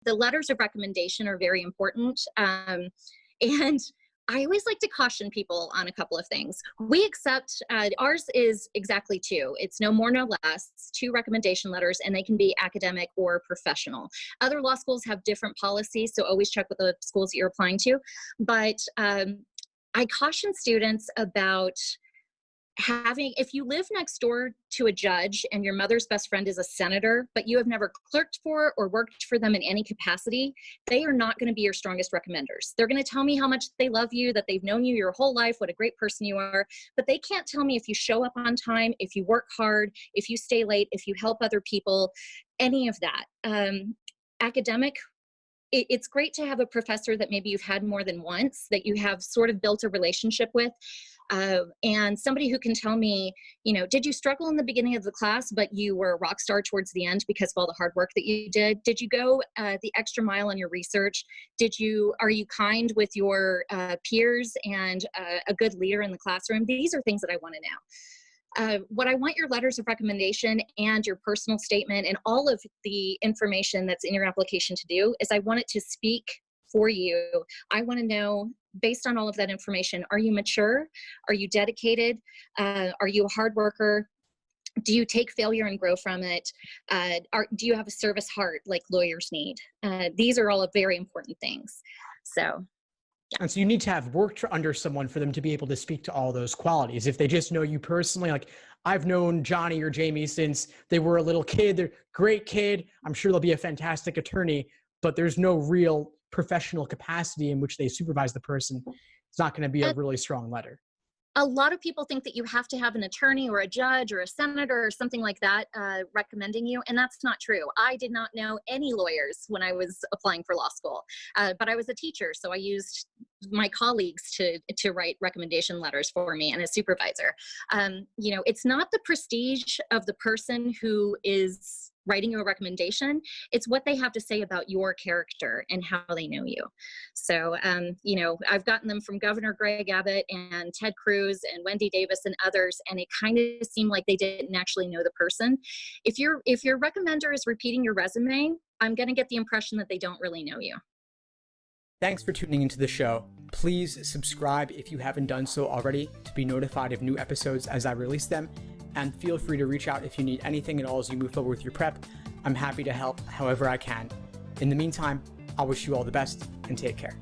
the letters of recommendation are very important. And I always like to caution people on a couple of things. We accept, ours is exactly two. It's no more, no less. It's two recommendation letters, and they can be academic or professional. Other law schools have different policies, so always check with the schools that you're applying to. But I caution students about if you live next door to a judge and your mother's best friend is a senator, but you have never clerked for or worked for them in any capacity, they are not going to be your strongest recommenders. They're going to tell me how much they love you, that they've known you your whole life, what a great person you are, but they can't tell me if you show up on time, if you work hard, if you stay late, if you help other people, any of that. Academic, it's great to have a professor that maybe you've had more than once, that you have sort of built a relationship with. And somebody who can tell me, did you struggle in the beginning of the class, but you were a rock star towards the end because of all the hard work that you did? Did you go the extra mile in your research? Are you kind with your peers and a good leader in the classroom? These are things that I want to know. What I want your letters of recommendation and your personal statement and all of the information that's in your application to do is I want it to speak for you. I want to know, based on all of that information, are you mature? Are you dedicated? Are you a hard worker? Do you take failure and grow from it? Do you have a service heart like lawyers need? These are all very important things. So. Yeah. And so you need to have worked under someone for them to be able to speak to all those qualities. If they just know you personally, like I've known Johnny or Jamie since they were a little kid, they're a great kid. I'm sure they'll be a fantastic attorney, but there's no real professional capacity in which they supervise the person. It's not going to be a really strong letter. A lot of people think that you have to have an attorney or a judge or a senator or something like that recommending you, and that's not true. I did not know any lawyers when I was applying for law school, but I was a teacher, so I used my colleagues to write recommendation letters for me, and a supervisor. It's not the prestige of the person who is writing you a recommendation, it's what they have to say about your character and how they know you. So, I've gotten them from Governor Greg Abbott and Ted Cruz and Wendy Davis and others, and it kind of seemed like they didn't actually know the person. If your recommender is repeating your resume, I'm going to get the impression that they don't really know you. Thanks for tuning into the show. Please subscribe if you haven't done so already to be notified of new episodes as I release them. And feel free to reach out if you need anything at all as you move forward with your prep. I'm happy to help however I can. In the meantime, I'll wish you all the best and take care.